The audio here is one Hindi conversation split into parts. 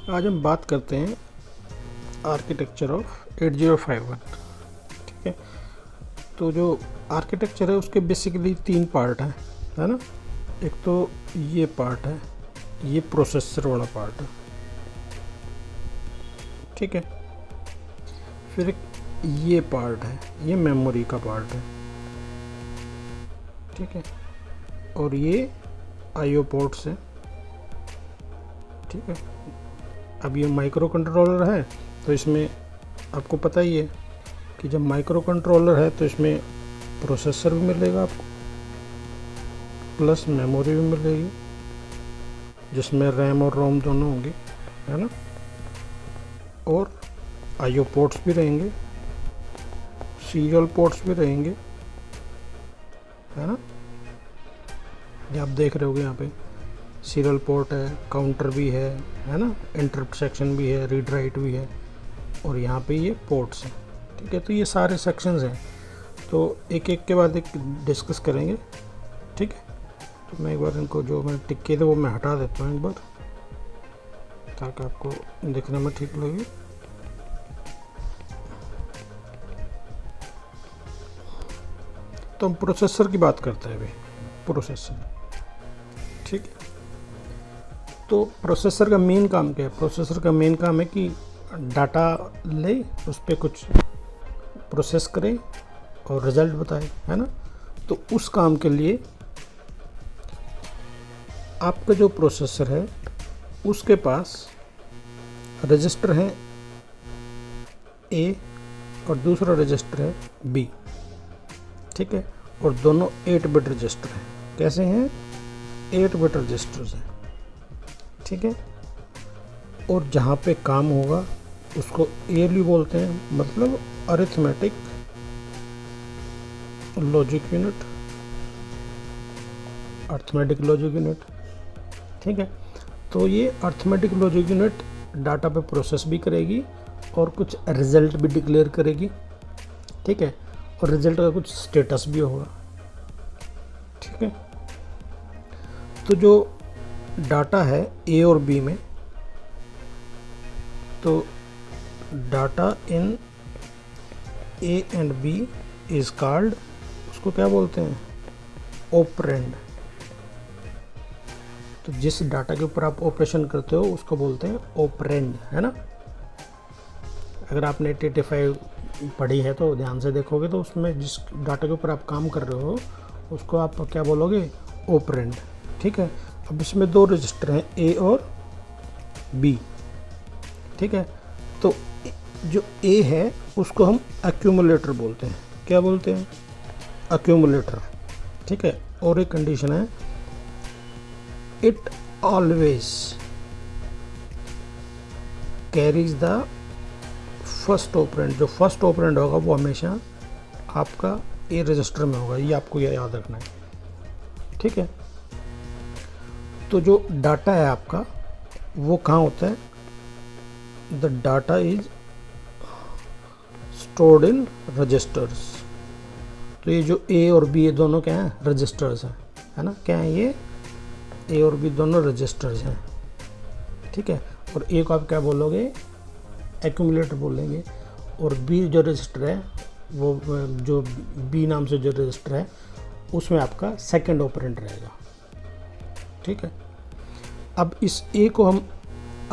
आज हम बात करते हैं आर्किटेक्चर ऑफ 8051। ठीक है, तो जो आर्किटेक्चर है उसके बेसिकली 3 पार्ट हैं, है ना। एक तो ये पार्ट है, ये प्रोसेसर वाला पार्ट है, ठीक है। फिर एक ये पार्ट है, ये मेमोरी का पार्ट है, ठीक है। और ये आईओ पोर्ट्स है, ठीक है। अब ये माइक्रो कंट्रोलर है, तो इसमें आपको पता ही है कि जब माइक्रो कंट्रोलर है तो इसमें प्रोसेसर भी मिलेगा आपको, प्लस मेमोरी भी मिलेगी जिसमें रैम और रोम दोनों होंगे, है ना। और आईओ पोर्ट्स भी रहेंगे, सीरियल पोर्ट्स भी रहेंगे, है ना। ये आप देख रहे होगे यहाँ पे सीरियल पोर्ट है, काउंटर भी है ना, इंटरप्ट सेक्शन भी है, रीड राइट भी है, और यहाँ पे ये पोर्ट्स हैं, ठीक है। तो ये सारे सेक्शंस हैं, तो एक एक के बाद एक डिस्कस करेंगे, ठीक है। तो मैं एक बार इनको जो मैंने टिक किए थे वो मैं हटा देता हूँ एक बार, ताकि आपको दिखने में ठीक लगे। तो हम प्रोसेसर की बात करते हैं अभी, प्रोसेसर, ठीक है। तो प्रोसेसर का मेन काम क्या है? प्रोसेसर का मेन काम है कि डाटा ले, उस पर कुछ प्रोसेस करे और रिजल्ट बताए, है ना। तो उस काम के लिए आपका जो प्रोसेसर है उसके पास रजिस्टर है ए और दूसरा रजिस्टर है बी, ठीक है। और दोनों 8 बिट रजिस्टर हैं। कैसे हैं? 8 बिट रजिस्टर्स हैं, ठीक है। और जहाँ पे काम होगा उसको ALU बोलते हैं, मतलब arithmetic logic unit, arithmetic logic unit, ठीक है। तो ये अरिथमेटिक लॉजिक यूनिट डाटा पे प्रोसेस भी करेगी और कुछ रिजल्ट भी डिक्लेयर करेगी, ठीक है। और रिजल्ट का कुछ स्टेटस भी होगा, ठीक है। तो जो डाटा है ए और बी में, तो data in A and B is called, उसको क्या बोलते हैं? ऑपरेंड। तो जिस डाटा के ऊपर आप ऑपरेशन करते हो उसको बोलते हैं ऑपरेंड, है ना। अगर आपने 85 पढ़ी है तो ध्यान से देखोगे तो उसमें जिस डाटा के ऊपर आप काम कर रहे हो उसको आप क्या बोलोगे? ऑपरेंड, ठीक है। अब इसमें 2 रजिस्टर हैं, ए और बी, ठीक है। तो जो ए है उसको हम एक्यूमुलेटर बोलते हैं। क्या बोलते हैं? एक्यूमुलेटर, ठीक है। और एक कंडीशन है, it always carries the first operand. जो फर्स्ट ऑपरेंड होगा वो हमेशा आपका ए रजिस्टर में होगा, ये आपको याद रखना है, ठीक है। तो जो डाटा है आपका वो कहाँ होता है? The data is stored in registers. तो ये जो ए और बी ये दोनों क्या हैं? रजिस्टर्स हैं, है ना। क्या है ये? ए और बी दोनों रजिस्टर्स हैं, ठीक है। और ए को आप क्या बोलोगे? एक्यूमुलेटर बोलेंगे। और बी जो रजिस्टर है वो जो बी नाम से जो रजिस्टर है उसमें आपका सेकंड ऑपरेंड रहेगा, ठीक है। अब इस ए को हम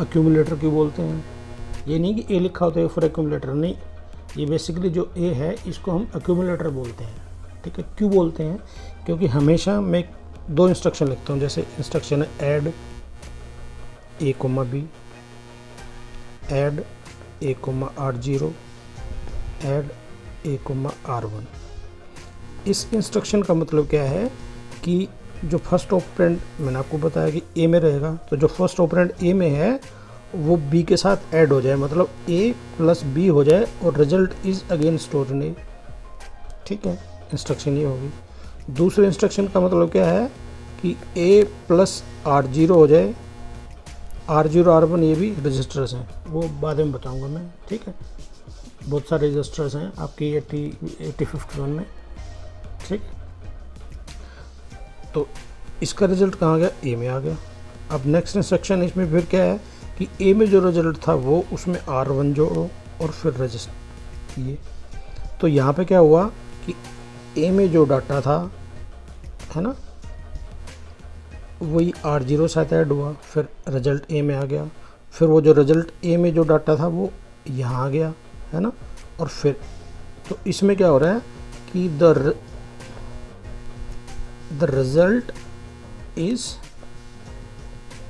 एक्यूमुलेटर क्यों बोलते हैं? ये नहीं कि ए लिखा होता है फिर एक्यूमुलेटर, नहीं। ये बेसिकली जो ए है इसको हम एक्यूमुलेटर बोलते हैं, ठीक है। क्यों बोलते हैं? क्योंकि हमेशा मैं 2 इंस्ट्रक्शन लिखता हूँ। जैसे इंस्ट्रक्शन है add A comma B, add A comma R0, add A comma R1। इस इंस्ट्रक्शन का मतलब क्या है कि जो फर्स्ट ऑपरेंड मैंने आपको बताया कि ए में रहेगा, तो जो फर्स्ट ऑपरेंड ए में है वो बी के साथ ऐड हो जाए, मतलब ए प्लस बी हो जाए और result is again store in A, ठीक है। इंस्ट्रक्शन ये होगी। दूसरे इंस्ट्रक्शन का मतलब क्या है कि ए प्लस R0 हो जाए, R0 R1 ये भी रजिस्टर्स हैं, वो बाद में बताऊंगा मैं, ठीक है। बहुत सारे रजिस्टर्स हैं आपकी 8051 में, ठीक। तो इसका रिजल्ट कहाँ गया? ए में आ गया। अब नेक्स्ट इंस्ट्रक्शन इसमें फिर क्या है कि ए में जो रिजल्ट था वो उसमें R1 जोड़ो और फिर रजिस्टर ये। तो यहाँ पे क्या हुआ कि ए में जो डाटा था, है ना, वही R0 साथ ऐड हुआ, फिर रिजल्ट ए में आ गया, फिर वो जो रिजल्ट ए में जो डाटा था वो यहाँ आ गया, है ना। और फिर तो इसमें क्या हो रहा है कि द रिजल्ट इज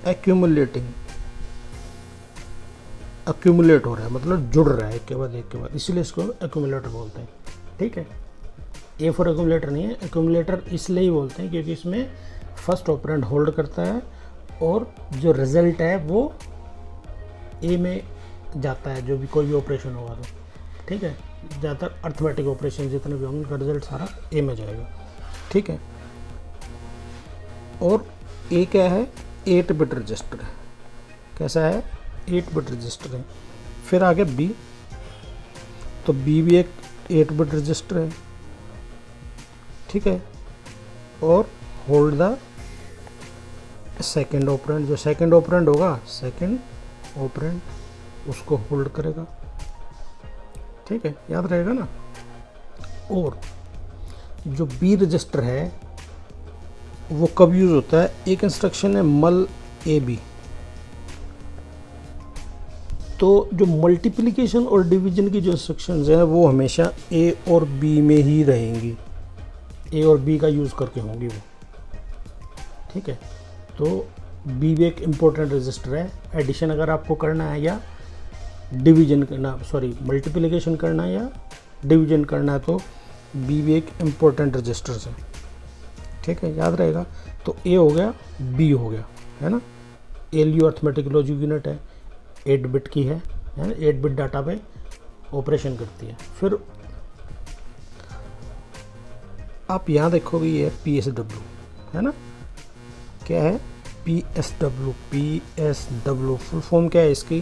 एक्यूमुलेट हो रहा है, मतलब जुड़ रहा है एक के बाद एक के बाद, इसीलिए इसको एक्यूमुलेटर बोलते हैं। ठीक है, ए फॉर एक्यूमुलेटर नहीं है, एक्यूमुलेटर इसलिए ही बोलते हैं क्योंकि इसमें फर्स्ट ऑपरेंड होल्ड करता है और जो रिजल्ट है वो ए में जाता है, जो भी कोई भी ऑपरेशन होगा तो। ठीक है, ज़्यादातर अर्थमेटिक ऑपरेशन जितने भी होंगे उनका रिजल्ट सारा ए में जाएगा। ठीक है, और ए क्या है, 8 बिट रजिस्टर है। कैसा है, 8 बिट रजिस्टर है। फिर आगे बी, तो बी भी एक 8 बिट रजिस्टर है। ठीक है, और होल्ड द सेकेंड ऑपरेंड, जो सेकेंड ऑपरेंड होगा सेकेंड ऑपरेंड उसको होल्ड करेगा। ठीक है, याद रहेगा ना। और जो बी रजिस्टर है वो कब यूज़ होता है, एक इंस्ट्रक्शन है मल ए बी। तो जो मल्टीप्लिकेशन और डिवीजन की जो इंस्ट्रक्शंस हैं वो हमेशा ए और बी में ही रहेंगी, ए और बी का यूज़ करके होंगी वो। ठीक है, तो बी भी एक इम्पोर्टेंट रजिस्टर है। एडिशन अगर आपको करना है या डिवीजन करना, सॉरी मल्टीप्लिकेशन करना है या डिवीजन करना है, तो बी भी एक इम्पोर्टेंट रजिस्टर है। ठीक है, याद रहेगा। तो ए हो गया, बी हो गया, है ना। एलयू अर्थमेटिक लॉजिक यूनिट है, 8 बिट की है ना, 8 बिट डाटा पे ऑपरेशन करती है। फिर आप यहाँ देखोगे ये PSW है ना, क्या है PSW। फुल फॉर्म क्या है इसकी,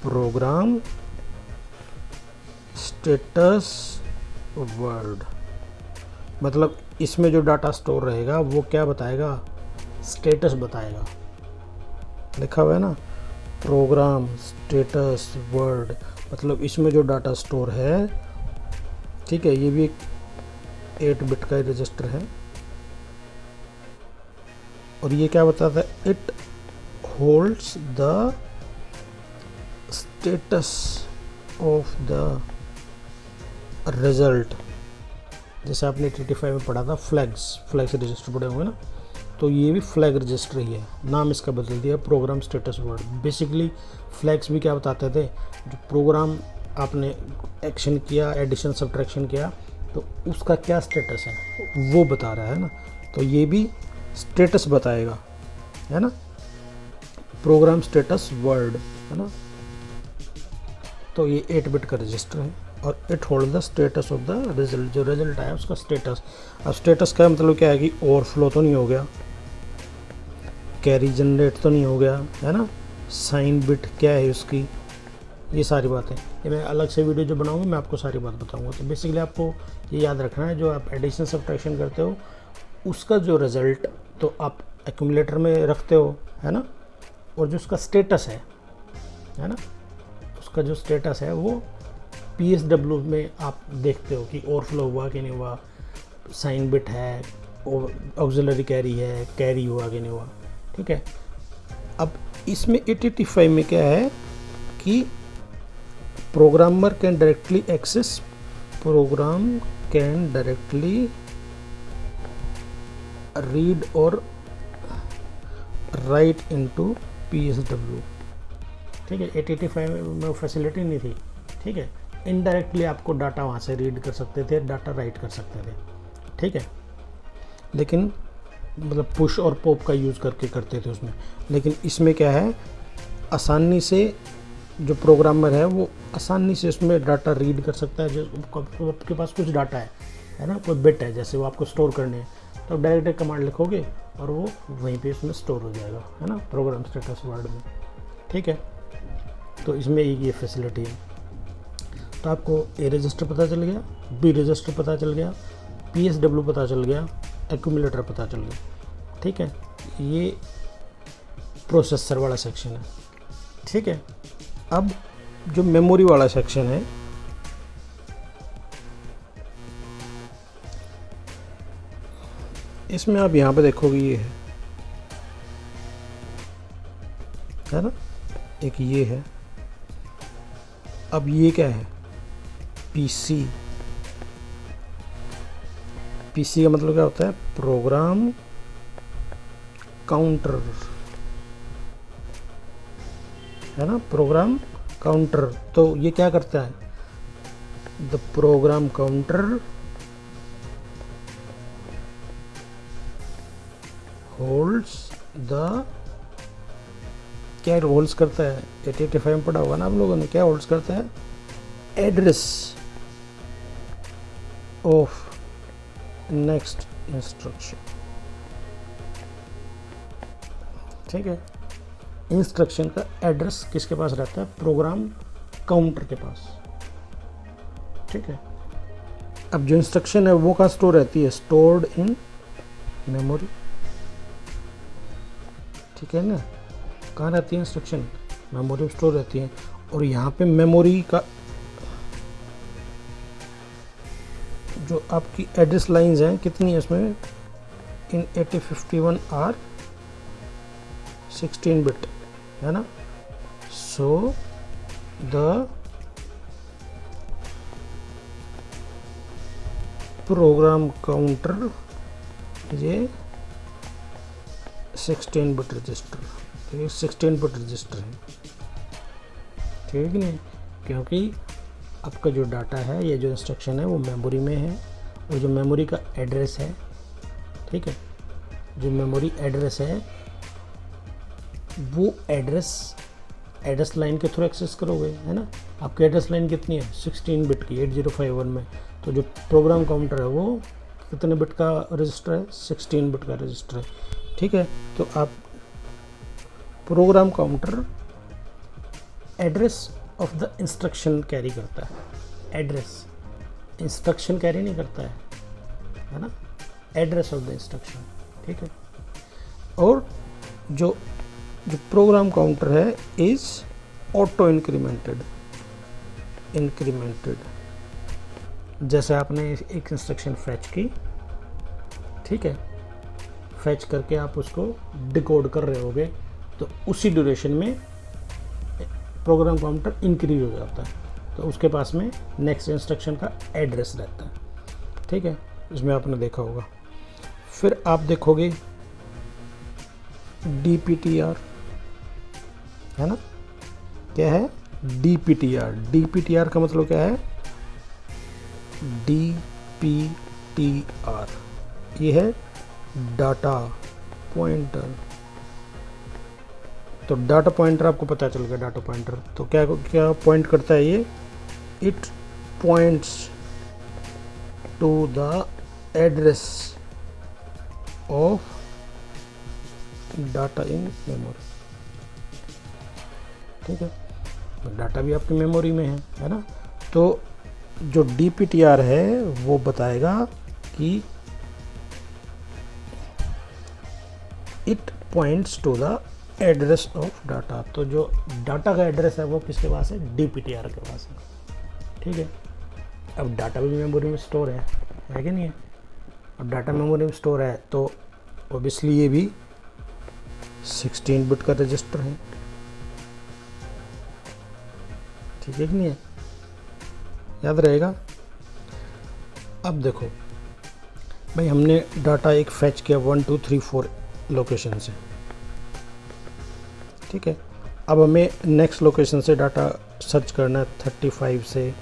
प्रोग्राम स्टेटस वर्ड। मतलब इसमें जो डाटा स्टोर रहेगा वो क्या बताएगा, स्टेटस बताएगा। लिखा हुआ है ना, प्रोग्राम स्टेटस वर्ड, मतलब इसमें जो डाटा स्टोर है। ठीक है, ये भी एक 8 बिट का रजिस्टर है। और ये क्या बताता है, it holds the status of the result. जैसे आपने TT5 में पढ़ा था फ्लैग्स रजिस्टर पढ़े होंगे ना, तो ये भी फ्लैग रजिस्टर ही है, नाम इसका बदल दिया program status word. Basically flags भी क्या बताते थे, जो प्रोग्राम आपने एक्शन किया, एडिशन सब्ट्रैक्शन किया, तो उसका क्या स्टेटस है वो बता रहा है ना। तो ये भी स्टेटस बताएगा, है ना, प्रोग्राम स्टेटस वर्ड, है ना। तो ये 8 बिट का रजिस्टर है और it hold the status of the result. जो रिजल्ट आया उसका स्टेटस। अब स्टेटस का मतलब क्या है कि ओवरफ्लो तो नहीं हो गया, कैरी जनरेट तो नहीं हो गया, है ना, साइन बिट क्या है उसकी, ये सारी बातें। ये मैं अलग से वीडियो जो बनाऊंगा मैं आपको सारी बात बताऊंगा। तो बेसिकली आपको ये याद रखना है, जो आप एडिशन सब्ट्रैक्शन करते हो उसका जो रिज़ल्ट तो आप एक्यूमुलेटर में रखते हो, है ना, और जो उसका स्टेटस है ना, उसका जो स्टेटस है वो PSW में आप देखते हो कि ओवरफ्लो हुआ कि नहीं हुआ, साइन बिट है, ऑक्सिलरी कैरी है, कैरी हुआ कि नहीं हुआ। ठीक है, अब इसमें 885 में क्या है कि programmer can directly access, program can directly read और राइट इनटू PSW। ठीक है, 885 में फैसिलिटी नहीं थी। ठीक है, इनडायरेक्टली आपको डाटा वहाँ से रीड कर सकते थे, डाटा राइट कर सकते थे। ठीक है, लेकिन मतलब पुश और पॉप का यूज़ करके करते थे उसमें। लेकिन इसमें क्या है, आसानी से जो प्रोग्रामर है वो आसानी से उसमें डाटा रीड कर सकता है। जो आपके पास कुछ डाटा है ना, कोई बिट है, जैसे वो आपको स्टोर करने हैं, तो डायरेक्ट एक कमांड लिखोगे और वो वहीं पे उसमें स्टोर हो जाएगा, है ना, प्रोग्राम स्टेटस वर्ड में। ठीक है, तो इसमें ये फैसिलिटी है। तो आपको ए रजिस्टर पता चल गया, बी रजिस्टर पता चल गया, PSW पता चल गया, एक्यूमुलेटर पता चल गया। ठीक है, ये प्रोसेसर वाला सेक्शन है। ठीक है, अब जो मेमोरी वाला सेक्शन है, इसमें आप यहाँ पे देखोगे ये है ना, एक ये है। अब ये क्या है, पीसी। पीसी का मतलब क्या होता है, प्रोग्राम काउंटर, है ना, प्रोग्राम काउंटर। तो ये क्या करता है, the program counter holds the, क्या होल्ड्स करता है, 8085 में पढ़ा होगा ना आप लोगों ने, क्या होल्ड्स करता है, एड्रेस ऑफ नेक्स्ट इंस्ट्रक्शन। ठीक है, इंस्ट्रक्शन का एड्रेस किसके पास रहता है, प्रोग्राम काउंटर के पास। ठीक है, अब जो इंस्ट्रक्शन है वो कहाँ स्टोर रहती है, स्टोर्ड इन मेमोरी। ठीक है ना, कहाँ रहती है इंस्ट्रक्शन, मेमोरी में स्टोर रहती है। और यहाँ पे मेमोरी का जो आपकी एड्रेस लाइंस हैं कितनी है इसमें, इन 8051 आर 16 बिट, है ना। सो द प्रोग्राम काउंटर, ये 16 बिट रजिस्टर, तो ये 16 बिट रजिस्टर है। ठीक है, क्योंकि आपका जो डाटा है, ये जो इंस्ट्रक्शन है वो मेमोरी में है, और जो मेमोरी का एड्रेस है, ठीक है, जो मेमोरी एड्रेस है वो एड्रेस लाइन के थ्रू एक्सेस करोगे, है ना। आपकी एड्रेस लाइन कितनी है, 16 बिट की, 8051 में। तो जो प्रोग्राम काउंटर है वो कितने बिट का रजिस्टर है, 16 बिट का रजिस्टर है। ठीक है, तो आप program counter address of the instruction carry करता है, एड्रेस, इंस्ट्रक्शन कैरी नहीं करता है ना, एड्रेस ऑफ द इंस्ट्रक्शन। ठीक है, और जो प्रोग्राम काउंटर है इज ऑटो इंक्रीमेंटेड। जैसे आपने एक इंस्ट्रक्शन फैच की, ठीक है, फैच करके आप उसको डिकोड कर रहे होगे, तो उसी ड्यूरेशन में प्रोग्राम काउंटर इंक्रीज हो जाता है, तो उसके पास में नेक्स्ट इंस्ट्रक्शन का एड्रेस रहता है। ठीक है, इसमें आपने देखा होगा। फिर आप देखोगे DPTR, है ना, क्या है, DPTR का मतलब क्या है, DPTR ये है डाटा पॉइंटर। तो डाटा पॉइंटर आपको पता चल गया, डाटा पॉइंटर तो क्या पॉइंट करता है ये, it points to the address of data in memory. ठीक है, डाटा भी आपकी मेमोरी में है ना। तो जो DPTR है वो बताएगा कि it points to the address of data. तो जो डाटा का एड्रेस है वो किसके पास है, DPTR के पास है। ठीक है, अब डाटा भी मेमोरी में स्टोर है कि नहीं है। अब डाटा मेमोरी में स्टोर है तो ऑब्वियसली ये भी 16 बिट का रजिस्टर है। ठीक है कि नहीं है, याद रहेगा। अब देखो भाई, हमने डाटा एक फैच किया 1 2 3 4 लोकेशन से। ठीक है, अब हमें नेक्स्ट लोकेशन से डाटा सर्च करना है, 35 से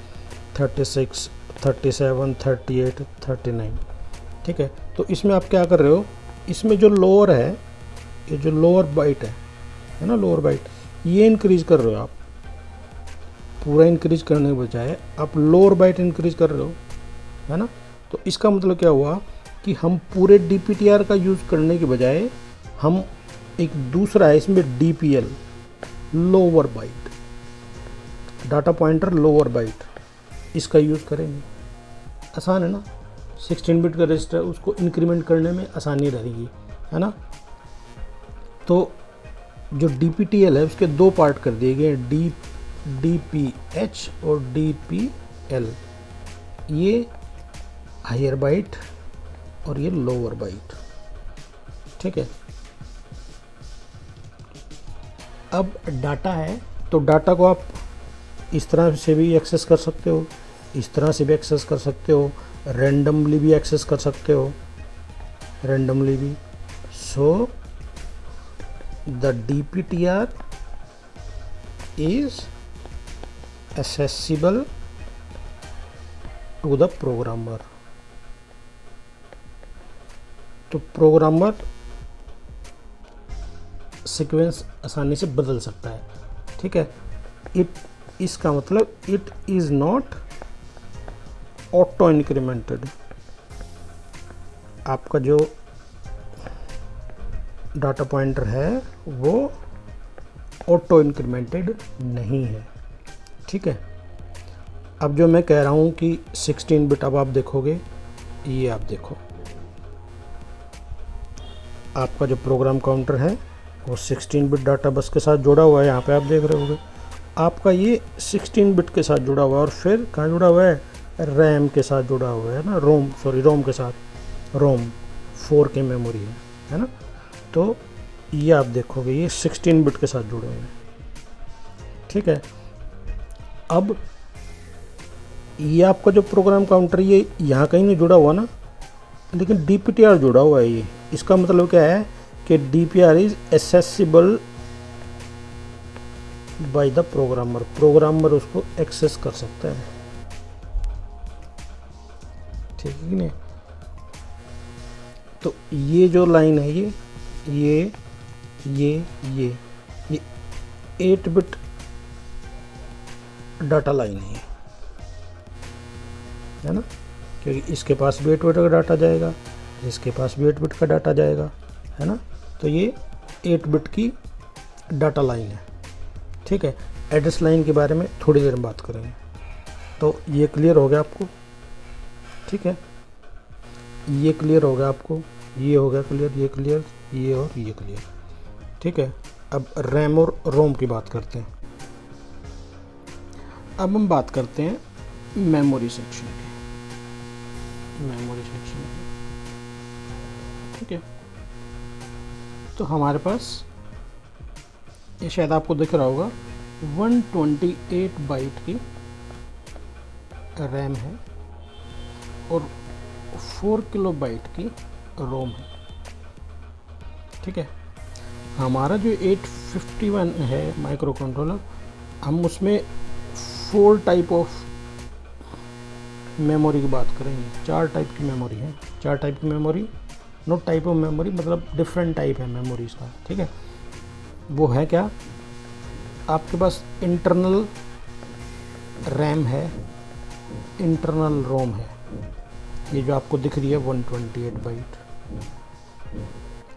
36 37 38 39। ठीक है, तो इसमें आप क्या कर रहे हो, इसमें जो लोअर है, ये जो लोअर बाइट है ना, लोअर बाइट, ये इंक्रीज कर रहे हो आप। पूरा इंक्रीज करने के बजाय आप लोअर बाइट इंक्रीज कर रहे हो, है ना। तो इसका मतलब क्या हुआ कि हम पूरे DPTR का यूज़ करने के बजाय हम एक दूसरा है इसमें DPL, lower byte, data pointer lower byte, इसका यूज़ करेंगे। आसान है ना, 16 बिट का रजिस्टर, उसको इंक्रीमेंट करने में आसानी रहेगी, है ना। तो जो DPTL है उसके दो पार्ट कर दिए गए, DPH और DPL। ये हायर बाइट और ये लोअर बाइट, ठीक है। अब डाटा है तो डाटा को आप इस तरह से भी एक्सेस कर सकते हो, इस तरह से भी एक्सेस कर सकते हो, रैंडमली भी एक्सेस कर सकते हो, रैंडमली भी। So the DPTR is accessible to the programmer। तो प्रोग्रामर सीक्वेंस आसानी से बदल सकता है, ठीक है। इसका मतलब it is not auto incremented. आपका जो डाटा पॉइंटर है वो ऑटो इंक्रीमेंटेड नहीं है, ठीक है। अब जो मैं कह रहा हूँ कि 16 बिट, अब आप देखोगे, ये आप देखो, आपका जो प्रोग्राम काउंटर है वो 16 बिट डाटा बस के साथ जुड़ा हुआ है। यहाँ पे आप देख रहे होगे आपका ये 16 बिट के साथ जुड़ा हुआ है, और फिर कहाँ जुड़ा हुआ है, रैम के साथ जुड़ा हुआ है ना, रोम के साथ, रोम 4 की मेमोरी है ना। तो ये आप देखोगे ये 16 बिट के साथ जुड़े हुए हैं, ठीक है। अब ये आपका जो प्रोग्राम काउंटर ये यहाँ कहीं नहीं जुड़ा हुआ ना, लेकिन DPTR जुड़ा हुआ है। ये इसका मतलब क्या है कि DPTR is accessible by the programmer उसको एक्सेस कर सकता है, ठीक है कि नहीं। तो ये जो लाइन है ये 8 बिट डाटा लाइन है ना, क्योंकि इसके पास भी 8 बिट का डाटा जाएगा, इसके पास भी 8 बिट का डाटा जाएगा, है ना। तो ये 8 बिट की डाटा लाइन है, ठीक है। एड्रेस लाइन के बारे में थोड़ी देर में बात करेंगे। तो ये क्लियर हो गया आपको, ठीक है। ये क्लियर हो गया आपको, ये हो गया क्लियर, ये क्लियर, ये और ये क्लियर, ठीक है। अब रैम और रोम की बात करते हैं। अब हम बात करते हैं मेमोरी सेक्शन की, ठीक है। तो हमारे पास ये शायद आपको दिख रहा होगा 128 बाइट की रैम है और 4 किलोबाइट की रोम है, ठीक है। हमारा जो 851 है माइक्रो कंट्रोलर, हम उसमें 4 टाइप ऑफ मेमोरी की बात करेंगे। 4 टाइप की मेमोरी है, 4 टाइप की memory, note type of memory मतलब डिफरेंट टाइप है मेमोरीज का, ठीक है। वो है क्या, आपके पास इंटरनल रैम है, इंटरनल रोम है। ये जो आपको दिख रही है 128 बाइट,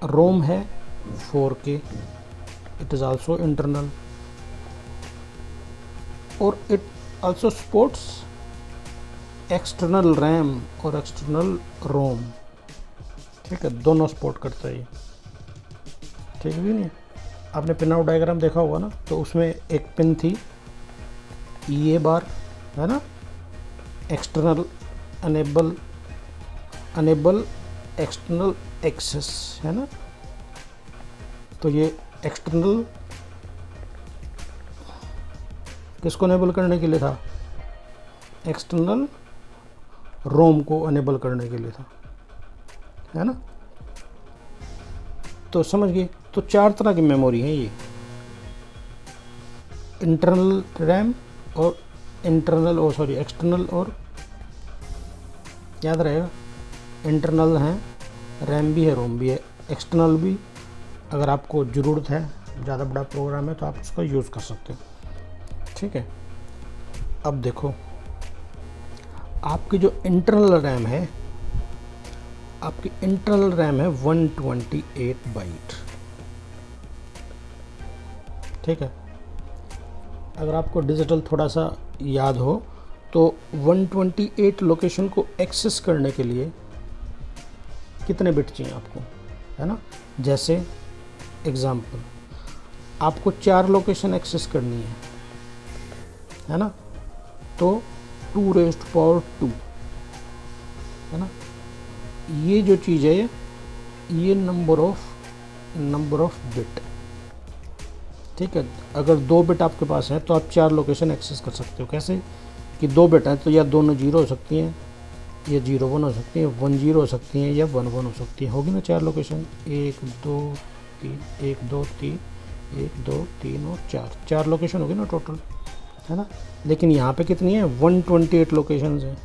रोम है 4K, it is also internal, और it also supports external RAM और एक्सटर्नल रोम, ठीक है। दोनों सपोर्ट करता है ये, ठीक है कि नहीं। आपने पिन आउट डायग्राम देखा होगा ना, तो उसमें एक पिन थी ये बार, है ना, एक्सटर्नल अनेबल एक्सटर्नल एक्सेस, है ना। तो ये एक्सटर्नल किसको अनेबल करने के लिए था, एक्सटर्नल रोम को अनेबल करने के लिए था, है ना। तो समझ गए। तो 4 तरह की मेमोरी है ये, इंटरनल रैम और एक्सटर्नल, और याद रहेगा इंटरनल है, रैम भी है, रोम भी है, एक्सटर्नल भी अगर आपको ज़रूरत है, ज़्यादा बड़ा प्रोग्राम है तो आप उसका यूज़ कर सकते हो, ठीक है। अब देखो आपकी जो इंटरनल रैम है, आपकी इंटरनल रैम है 128 बाइट, ठीक है। अगर आपको डिजिटल थोड़ा सा याद हो तो 128 लोकेशन को एक्सेस करने के लिए कितने बिट चाहिए आपको, है ना। जैसे एग्जाम्पल आपको 4 लोकेशन एक्सेस करनी है ना, तो 2⁻², है ना। ये जो चीज़ है ये नंबर ऑफ बिट, ठीक है। अगर 2 बिट आपके पास है तो आप 4 लोकेशन एक्सेस कर सकते हो। कैसे कि 2 बिट हैं तो या दोनों 0 हो सकती हैं, या 0 1 हो सकती है, 1 0 हो सकती हैं, या 1 1 हो सकती है। होगी ना 4 लोकेशन, 1 2 3, 1 2 3, 1 2 3 और 4 लोकेशन होगी ना टोटल, है ना। लेकिन यहाँ पे कितनी है, 128 लोकेशंस हैं।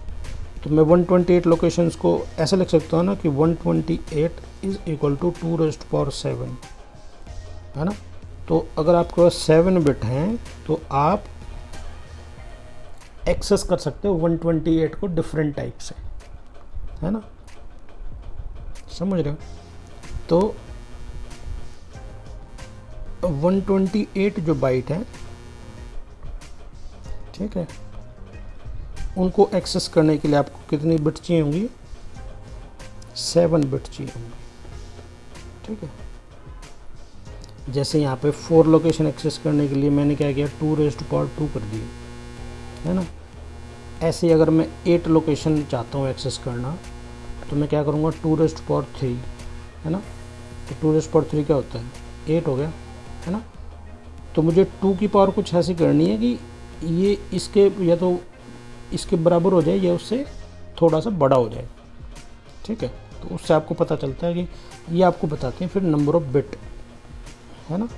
तो मैं 128 लोकेशंस को ऐसे लिख सकता हूँ ना कि 128 इज़ इक्वल टू 2⁻7, है ना। तो अगर आपके पास 7 बिट हैं तो आप एक्सेस कर सकते हो 128 को डिफरेंट टाइप से, है ना, समझ रहे हो। तो 128 जो बाइट है, ठीक है, उनको एक्सेस करने के लिए आपको कितनी बिट चाहिए होंगी, 7 बिट चाहिए होंगी, ठीक है। जैसे यहाँ पे 4 लोकेशन एक्सेस करने के लिए मैंने क्या किया, 2⁻² कर दिए, है ना। ऐसे ही अगर मैं 8 लोकेशन चाहता हूँ एक्सेस करना तो मैं क्या करूँगा, 2⁻3, है ना। तो 2⁻3 क्या होता है, 8 हो गया, है ना। तो मुझे 2 की पावर कुछ ऐसी करनी है कि ये इसके या तो इसके बराबर हो जाए या उससे थोड़ा सा बड़ा हो जाए, ठीक है। तो उससे आपको पता चलता है कि ये आपको बताते हैं फिर नंबर ऑफ बिट, है ना।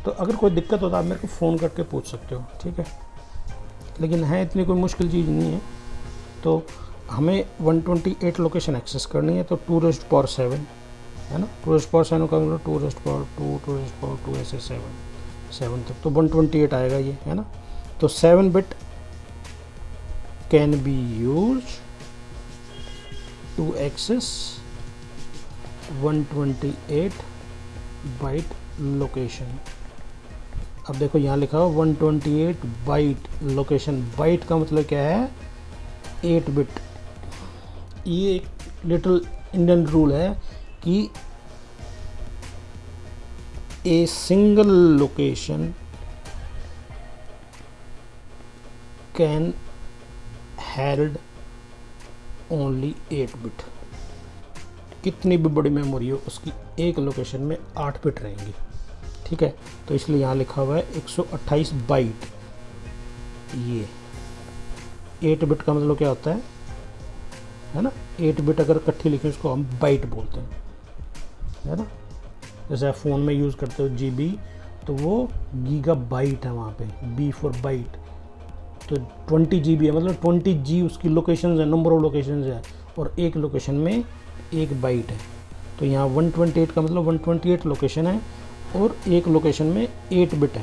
तो अगर कोई दिक्कत हो तो आप मेरे को फ़ोन करके पूछ सकते हो, ठीक है। लेकिन है इतनी कोई मुश्किल चीज़ नहीं है। तो हमें 128 लोकेशन एक्सेस करनी है, तो 2⁻7, है ना। 2⁻7 का मतलब 2⁻2 ऐसे 7 तक, तो 128 आएगा ये, है ना। तो 7 bit can be use to access 128 byte location. अब देखो यहाँ लिखा हो 128 बाइट लोकेशन। बाइट का मतलब क्या है, 8 बिट। ये एक लिटिल इंडियन रूल है कि a single location can held only 8 bit. कितनी भी बड़ी मेमोरी हो उसकी एक लोकेशन में 8 बिट रहेंगी, ठीक है। तो इसलिए यहाँ लिखा हुआ है 128 बाइट। ये 8 बिट का मतलब क्या होता है ना। 8 बिट अगर इकट्ठी लिखें उसको हम बाइट बोलते हैं, है ना। जैसे आप फ़ोन में यूज़ करते हो GB, तो वो गीगा बाइट है, वहाँ पे B फॉर बाइट। तो 20 GB है, मतलब 20 G उसकी लोकेशन है, नंबर ऑफ लोकेशन है, और एक लोकेशन में 1 बाइट है। तो यहाँ 128 का मतलब 128 लोकेशन है और एक लोकेशन में 8 बिट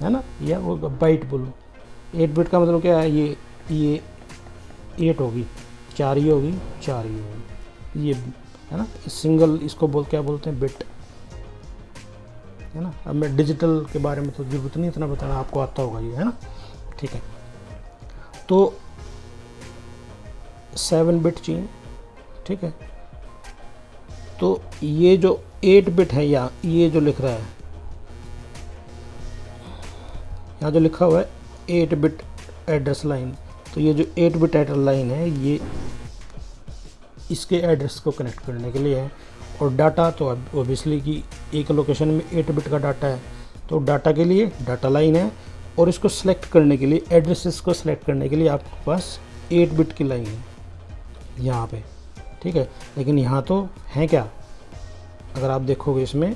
है ना, या वो बाइट बोलो। 8 बिट का मतलब क्या है, ये 8 होगी, 4 ही होगी, 4 ही होगी, ये, है ना। सिंगल इसको क्या बोलते हैं, बिट, है ना। अब मैं डिजिटल के बारे में तो जरूरत नहीं इतना बताना, आपको आता होगा ये, है ना, ठीक है। तो 7 बिट चाहिए, ठीक है। तो ये जो 8 बिट है, या ये जो लिख रहा है, यहाँ जो लिखा हुआ है 8 बिट एड्रेस लाइन, तो ये जो 8 बिट एड्रेस लाइन है ये इसके एड्रेस को कनेक्ट करने के लिए है। और डाटा तो ऑब्वियसली कि एक लोकेशन में 8 बिट का डाटा है, तो डाटा के लिए डाटा लाइन है, और इसको सेलेक्ट करने के लिए, एड्रेसेस को सेलेक्ट करने के लिए आपके पास 8 बिट की लाइन है यहाँ पे, ठीक है। लेकिन यहाँ तो है क्या, अगर आप देखोगे इसमें,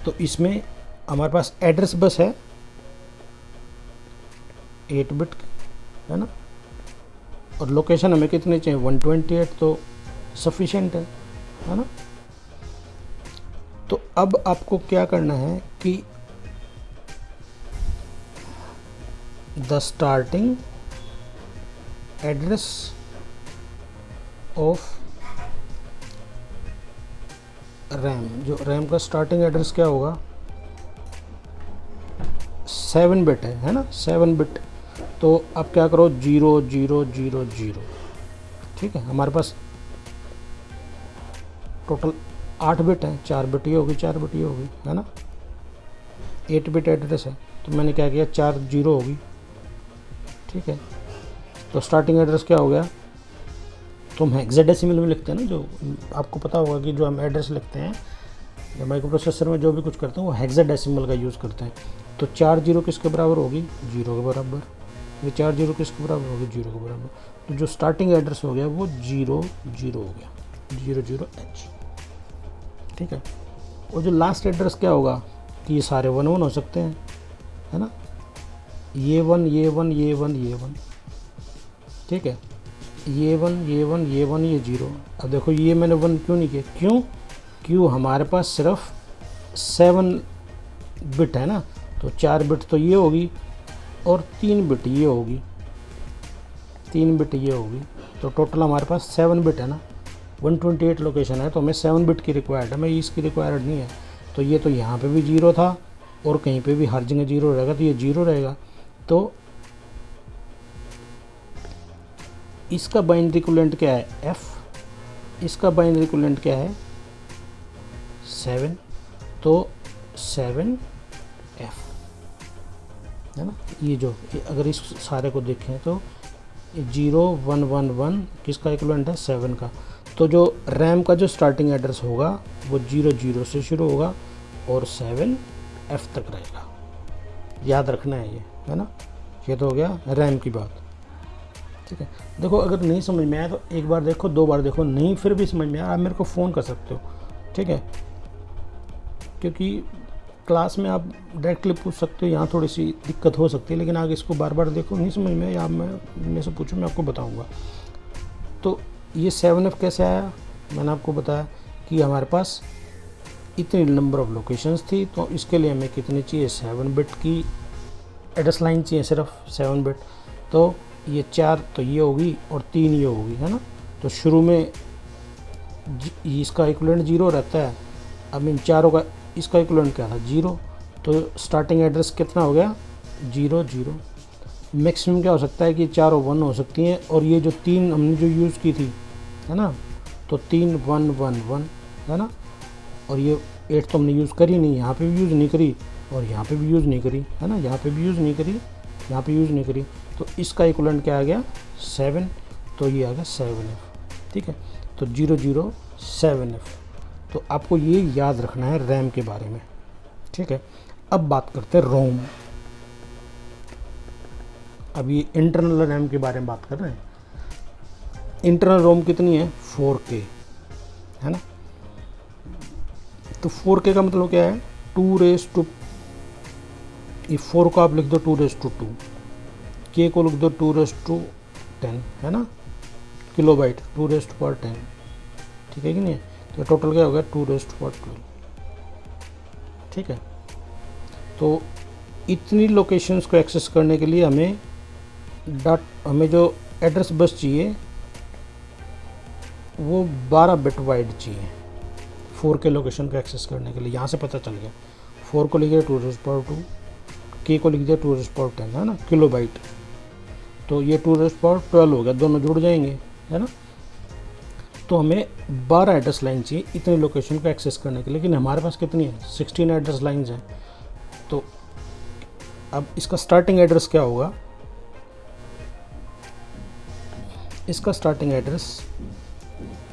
तो इसमें हमारे पास एड्रेस बस है 8 बिट, है ना। और लोकेशन हमें कितने चाहिए, 128, तो सफिशेंट है ना। तो अब आपको क्या करना है कि the starting address of RAM, जो रैम का स्टार्टिंग एड्रेस क्या होगा, 7 बिट है ना, 7 बिट। तो अब क्या करो, 0 0 0 0, ठीक है। हमारे पास टोटल 8 बिट है, 4 बिट ये होगी, 4 बिट ये होगी, है ना। 8 बिट एड्रेस है तो मैंने क्या किया, 4 जीरो होगी, ठीक है। तो स्टार्टिंग एड्रेस क्या हो गया, तो हम हेक्साडेसिमल में लिखते हैं ना, जो आपको पता होगा कि जो हम एड्रेस लिखते हैं या माइक्रो प्रोसेसर में जो भी कुछ करते हैं वो हेक्साडेसिमल का यूज़ करते हैं। तो 4 जीरो किसके बराबर होगी, 0 के बराबर। ये 4 जीरो किसके बराबर होगी, 0 के बराबर। तो जो स्टार्टिंग एड्रेस हो गया वो 0 0 हो गया, 00H, ठीक है। और जो लास्ट एड्रेस क्या होगा कि ये सारे 1 1 हो सकते हैं, है ना, ये 1 ये 1 ये 1 ये 1, ठीक है, ये 1 ये 1 ये 1 ये 0। अब देखो ये मैंने 1 क्यों नहीं किया, क्यों हमारे पास सिर्फ 7 बिट है ना, तो 4 बिट तो ये होगी और 3 बिट ये होगी, 3 बिट ये होगी, तो टोटल हमारे पास 7 बिट है ना। 128 लोकेशन है तो हमें 7 बिट की रिक्वायर्ड है, हमें इसकी रिक्वायर्ड नहीं है। तो ये तो यहाँ पे भी 0 था और कहीं पे भी हर जगह 0 रहेगा, तो ये 0 रहेगा। तो इसका बाइनरी इक्विवेलेंट क्या है, F, इसका बाइनरी इक्विवेलेंट क्या है, 7, तो 7F, है ना। ये जो अगर इस सारे को देखें तो 0 1 1 1 किसका इक्विवेलेंट है, 7 का। तो जो रैम का जो स्टार्टिंग एड्रेस होगा वो 0 0 से शुरू होगा और 7F तक रहेगा, याद रखना है ये, है ना। ये तो हो गया रैम की बात, ठीक है। देखो अगर नहीं समझ में आया तो एक बार देखो, 2 बार देखो, नहीं फिर भी समझ में आया आप मेरे को फ़ोन कर सकते हो, ठीक है। क्योंकि क्लास में आप डायरेक्टली पूछ सकते हो, यहाँ थोड़ी सी दिक्कत हो सकती है, लेकिन आगे इसको बार बार देखो, नहीं समझ में या मैं मेरे से पूछो, मैं आपको बताऊँगा। तो ये 7F कैसे आया, मैंने आपको बताया कि हमारे पास इतनी नंबर ऑफ़ लोकेशंस थी, तो इसके लिए हमें कितनी चाहिए, 7 बिट की एड्रेस लाइन चाहिए, सिर्फ 7 बिट। तो ये 4 तो ये होगी और 3 ये होगी, है ना। तो शुरू में इसका इक्विवेलेंट 0 रहता है, अब इन चारों का इसका इक्विवेलेंट क्या था, 0। तो स्टार्टिंग एड्रेस कितना हो गया, 0 0। मैक्सिमम क्या हो सकता है कि चारों 1 हो सकती हैं, और ये जो 3 हमने जो यूज़ की थी, है ना, तो 3 1 1 1, है ना। और ये 8 तो हमने यूज़ करी नहीं, यहाँ पे भी यूज़ नहीं करी और यहाँ पे भी यूज़ नहीं करी, है ना, यहाँ पे भी यूज़ नहीं करी, यहाँ पे यूज़ नहीं करी। तो इसका इक्विवेलेंट क्या आ गया, 7, तो ये आ गया 7F, ठीक है। तो 0 0 7F। तो आपको ये याद रखना है रैम के बारे में, ठीक है। अब बात करते हैं रोम। अब ये इंटरनल रैम के बारे में बात कर रहे हैं। इंटरनल रोम कितनी है, 4K, है ना। तो 4K का मतलब क्या है, 2 ये 4 को आप लिख दो 2 K को लिख दो 2 है ना, किलोबाइट 2 ठीक है कि नहीं। तो टोटल क्या हो गया, 2 ठीक है। तो इतनी लोकेशंस को एक्सेस करने के लिए हमें जो एड्रेस बस चाहिए वो 12 बिट वाइड चाहिए 4K लोकेशन को एक्सेस करने के लिए। यहाँ से पता चल गया, 4 को लिख दिया 2, K को लिख दिया 2, है ना, किलोबाइट। तो ये 2 हो गया, दोनों जुड़ जाएंगे, है ना। तो हमें 12 एड्रेस लाइन चाहिए इतनी लोकेशन को एक्सेस करने के लिए, लेकिन हमारे पास कितनी है, 16 एड्रेस लाइंस हैं। तो अब इसका स्टार्टिंग एड्रेस क्या होगा, इसका स्टार्टिंग एड्रेस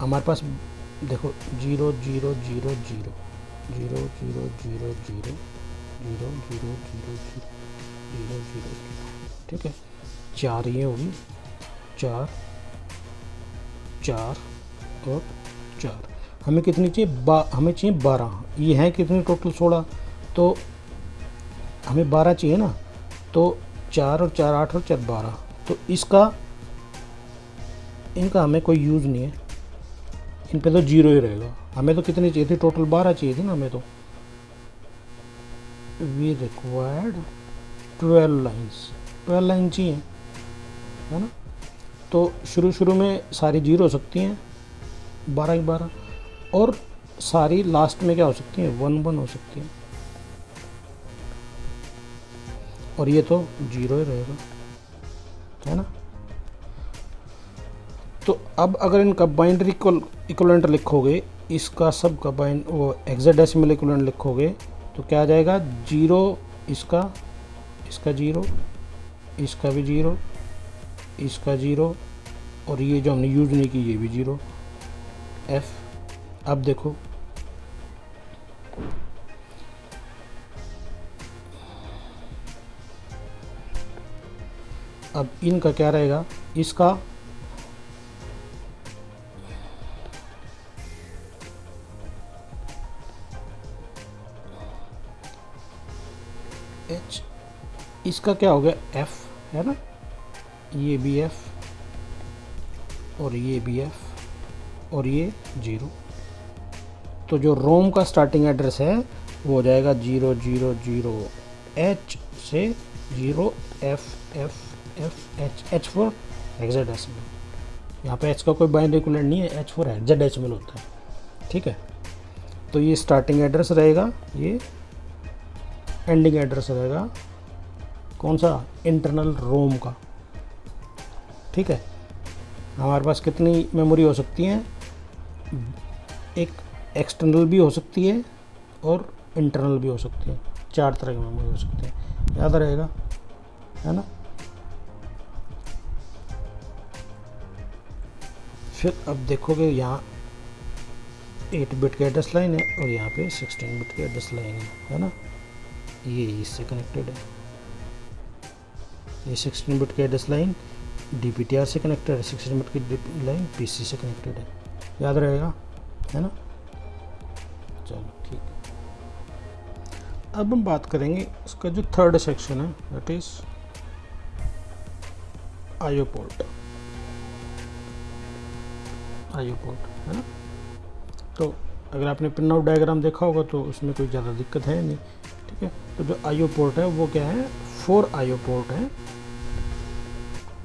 हमारे पास देखो 0 0 0 0 0 0 0 0 0 0 0 0, ठीक है। 4 ये होगी, 4 4 और 4। हमें कितनी चाहिए, हमें चाहिए 12। ये हैं कितनी टोटल, 16। तो हमें 12 चाहिए ना, तो 4 और 4 8 और 4 12। तो इनका हमें कोई यूज़ नहीं है, इन पे तो 0 ही रहेगा। हमें तो कितनी चाहिए थी, टोटल 12 चाहिए थी ना हमें। तो वी रिक्वायर्ड 12 लाइन चाहिए, है ना। तो शुरू में सारी 0 हो सकती हैं, 12 की 12, और सारी लास्ट में क्या हो सकती हैं, 1 1 हो सकती हैं, और ये तो 0 ही रहेगा, है ना। तो अब अगर इनका बाइनरी इक्विवेलेंट लिखोगे इसका सब का बाइन वो हेक्साडेसिमल इक्विवेलेंट लिखोगे तो क्या आ जाएगा, 0 इसका, इसका 0, इसका भी 0, इसका 0, और ये जो हमने यूज़ नहीं की ये भी 0 F। अब देखो अब इनका क्या रहेगा, इसका H, इसका क्या हो गया F है ना, ये भी F और ये भी F और ये 0। तो जो रोम का स्टार्टिंग एड्रेस है वो हो जाएगा 000H से 0FFFH, H फॉर हेक्साडेसिमल। यहाँ पे H का कोई बाइनरी इक्विवेलेंट नहीं है, H फॉर हेक्साडेसिमल होता है, ठीक है। तो ये स्टार्टिंग एड्रेस रहेगा, ये एंडिंग एड्रेस रहेगा कौन सा, इंटरनल रोम का, ठीक है। हमारे पास कितनी मेमोरी हो सकती है, एक एक्सटर्नल भी हो सकती है और इंटरनल भी हो सकती है, 4 तरह की मेमोरी हो सकती है, याद रहेगा, है ना। फिर अब देखोगे यहाँ 8 बिट की एड्रेस लाइन है और यहाँ पे 16 बिट की एड्रेस लाइन है ना, ये इससे कनेक्टेड है। ये 16 बिट की एड्रेस लाइन DPTR से कनेक्टेड है, 16 बिट की लाइन PC से कनेक्टेड है, याद रहेगा, है ना। चलो ठीक है, अब हम बात करेंगे इसका जो थर्ड सेक्शन है, that is IO port. IO port है ना। तो अगर आपने पिन आउट डायग्राम देखा होगा तो उसमें कोई ज़्यादा दिक्कत है नहीं, ठीक है। तो जो IO पोर्ट है वो क्या है, 4 IO पोर्ट है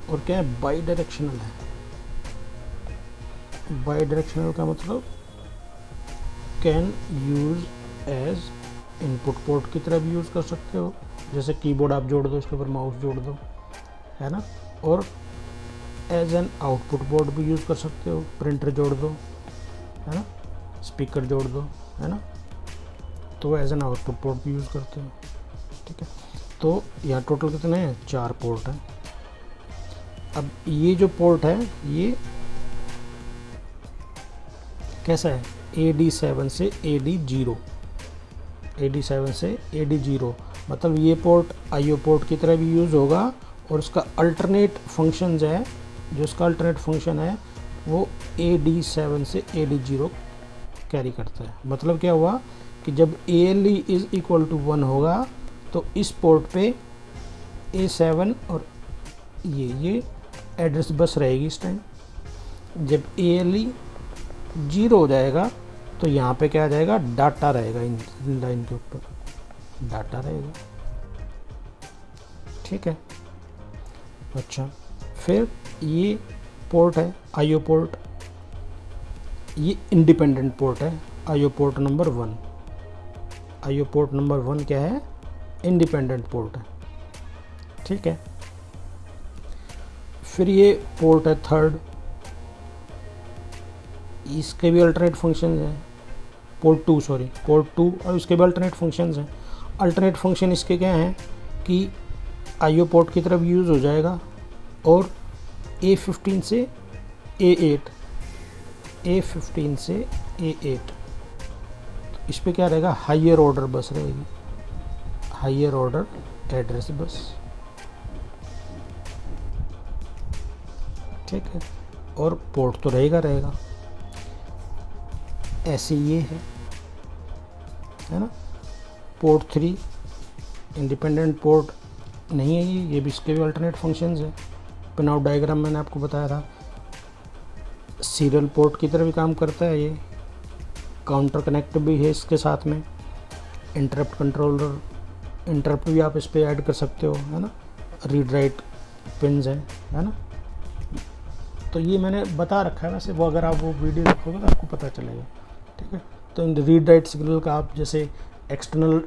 और क्या है, बाई डायरेक्शनल है। बाई डायरेक्शनल का मतलब can use as input port की तरह भी यूज़ कर सकते हो, जैसे कीबोर्ड आप जोड़ दो, उसके ऊपर माउस जोड़ दो, है ना। और एज एन आउटपुट पोर्ट भी यूज़ कर सकते हो, प्रिंटर जोड़ दो, है ना, स्पीकर जोड़ दो, है ना, तो एज एन आउटपुट पोर्ट भी यूज़ करते हो, ठीक है। तो यहाँ टोटल कितने हैं, 4 पोर्ट हैं। अब ये जो पोर्ट है ये कैसा है, AD7 से AD0, AD7 से AD0, मतलब ये पोर्ट IO पोर्ट की तरह भी यूज़ होगा और उसका अल्टरनेट फंक्शन जो है, जो इसका अल्टरनेट फंक्शन है वो AD7 से AD0 कैरी करता है। मतलब क्या हुआ कि जब ALE इज़ इक्वल टू 1 होगा तो इस पोर्ट पे A7 और ये एड्रेस बस रहेगी इस टाइम। जब ALE 0 हो जाएगा तो यहाँ पे क्या आ जाएगा, डाटा रहेगा, इन लाइन के ऊपर डाटा रहेगा, ठीक है। अच्छा, फिर ये पोर्ट है IO पोर्ट, ये इंडिपेंडेंट पोर्ट है, IO port number 1। IO port number 1 क्या है, इंडिपेंडेंट पोर्ट है, ठीक है। फिर ये पोर्ट है थर्ड, इसके भी अल्टरनेट फंक्शंस हैं, पोर्ट 2 और इसके भी अल्टरनेट फंक्शंस हैं। अल्टरनेट फंक्शन इसके क्या हैं कि IO पोर्ट की तरफ यूज़ हो जाएगा और A15 से A8, A15 से A8, तो इस पे क्या रहेगा, हायर ऑर्डर बस रहेगी, हायर ऑर्डर एड्रेस बस, ठीक है। और पोर्ट तो रहेगा। ऐसे ये है ना। पोर्ट 3 इंडिपेंडेंट पोर्ट नहीं है, ये भी इसके भी अल्टरनेट फंक्शंस है। पिन आउट डायग्राम मैंने आपको बताया था, सीरियल पोर्ट की तरह भी काम करता है ये, काउंटर कनेक्ट भी है इसके साथ में, इंटरप्ट कंट्रोलर, इंटरप्ट भी आप इस पर ऐड कर सकते हो, है ना, रीड राइट पिन्स हैं, है ना। तो ये मैंने बता रखा है वैसे, वो अगर आप वो वीडियो देखोगे तो आपको पता चलेगा, ठीक है। तो इन रीड राइट सिग्नल का आप जैसे एक्सटर्नल,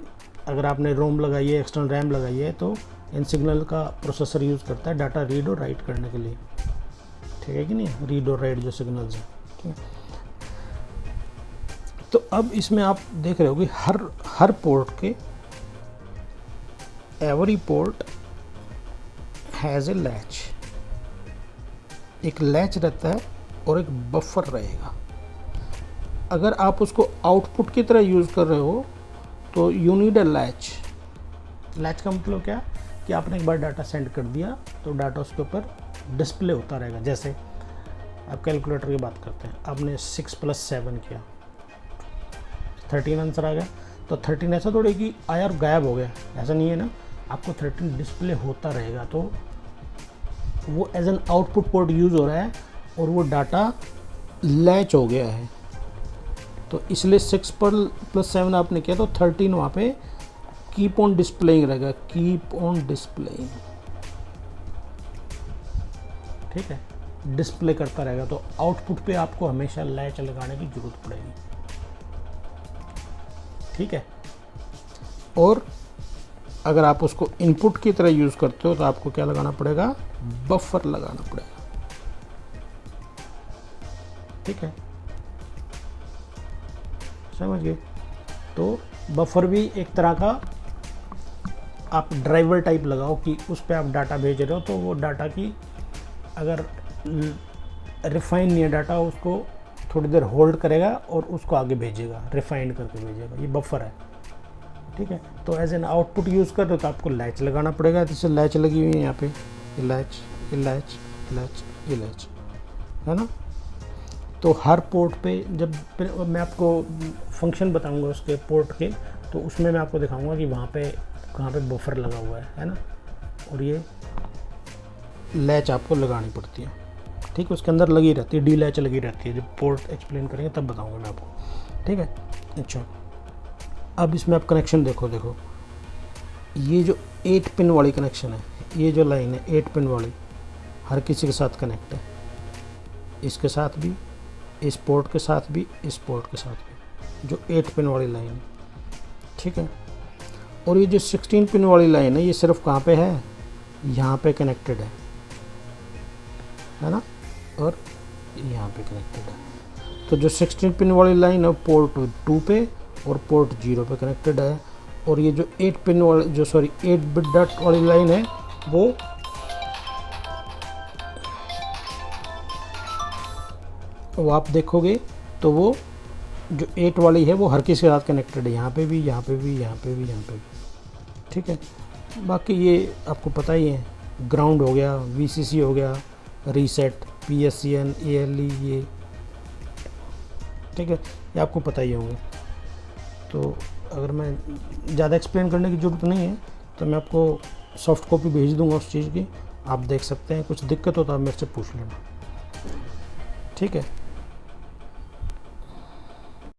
अगर आपने रोम लगाई है, एक्सटर्नल रैम लगाई है, तो इन सिग्नल का प्रोसेसर यूज़ करता है डाटा रीड और राइट करने के लिए, ठीक है कि नहीं, रीड और राइट जो सिग्नल्स हैं, ठीक है। तो अब इसमें आप देख रहे हो कि हर पोर्ट के every port has a latch, एक लैच रहता है और एक बफर रहेगा। अगर आप उसको आउटपुट की तरह यूज़ कर रहे हो तो you need a latch. Latch का मतलब क्या कि आपने एक बार डाटा सेंड कर दिया तो डाटा उसके ऊपर डिस्प्ले होता रहेगा। जैसे आप कैलकुलेटर की बात करते हैं, आपने 6 + 7 किया, 13 आंसर आ गया। तो 13 ऐसा थोड़ी कि आया और गायब हो गया, ऐसा नहीं है ना, आपको 13 डिस्प्ले होता रहेगा। तो वो as an output port use हो रहा है और वो डाटा लैच हो गया है। तो इसलिए 6 + 7 आपने किया तो 13 वहाँ पे कीप ऑन डिस्प्लेइंग रहेगा, कीप ऑन डिस्प्लेइंग, ठीक है, डिस्प्ले करता रहेगा। तो आउटपुट पे आपको हमेशा लैच लगाने की जरूरत पड़ेगी, ठीक है। और अगर आप उसको इनपुट की तरह यूज़ करते हो तो आपको क्या लगाना पड़ेगा, बफर लगाना पड़ेगा, ठीक है, समझ गए। तो बफर भी एक तरह का आप ड्राइवर टाइप लगाओ कि उस पर आप डाटा भेज रहे हो, तो वो डाटा की अगर रिफाइन नहीं है डाटा, उसको थोड़ी देर होल्ड करेगा और उसको आगे भेजेगा, रिफाइन करके भेजेगा, ये बफर है, ठीक है। तो एज एन आउटपुट यूज़ कर रहे हो तो आपको लैच लगाना पड़ेगा। जैसे लैच लगी हुई है यहाँ पे, ये लैच, ये लैच, लैच, ये लैच, है ना। तो हर पोर्ट पे जब मैं आपको फंक्शन बताऊंगा उसके पोर्ट के, तो उसमें मैं आपको दिखाऊंगा कि वहाँ पे कहाँ पे बफर लगा हुआ है ना, और ये लैच आपको लगानी पड़ती है, ठीक है, उसके अंदर लगी रहती है, डी लैच लगी रहती है। जब पोर्ट एक्सप्लेन करेंगे तब बताऊंगा मैं आपको, ठीक है। अच्छा, अब इसमें आप कनेक्शन देखो, ये जो 8 पिन वाली कनेक्शन है, ये जो लाइन है 8 पिन वाली, हर किसी के साथ कनेक्ट है, इसके साथ भी, इस पोर्ट के साथ भी, इस पोर्ट के साथ भी, जो 8 पिन वाली लाइन है, ठीक है। और ये जो 16 पिन वाली लाइन है, ये सिर्फ कहाँ पे है, यहाँ पे कनेक्टेड है ना, और यहाँ पे कनेक्टेड है। तो जो 16 पिन वाली लाइन है पोर्ट 2 पे और पोर्ट 0 पे कनेक्टेड है। और ये जो 8 पिन वाली, जो 8 बिट डॉट वाली लाइन है, वो आप देखोगे तो वो जो 8 वाली है वो हर किसी के साथ कनेक्टेड है, यहाँ पे भी, यहाँ पे भी, यहाँ पे भी, यहाँ पे भी, ठीक है। बाकी ये आपको पता ही है, ग्राउंड हो गया, VCC हो गया, रीसेट, PSEN, ALE, ये ठीक है, ये आपको पता ही होंगे। तो अगर मैं ज़्यादा एक्सप्लेन करने की ज़रूरत नहीं है तो मैं आपको सॉफ्ट कॉपी भेज दूंगा उस चीज़ की, आप देख सकते हैं। कुछ दिक्कत हो तो आप मेरे से पूछ लेना, ठीक है।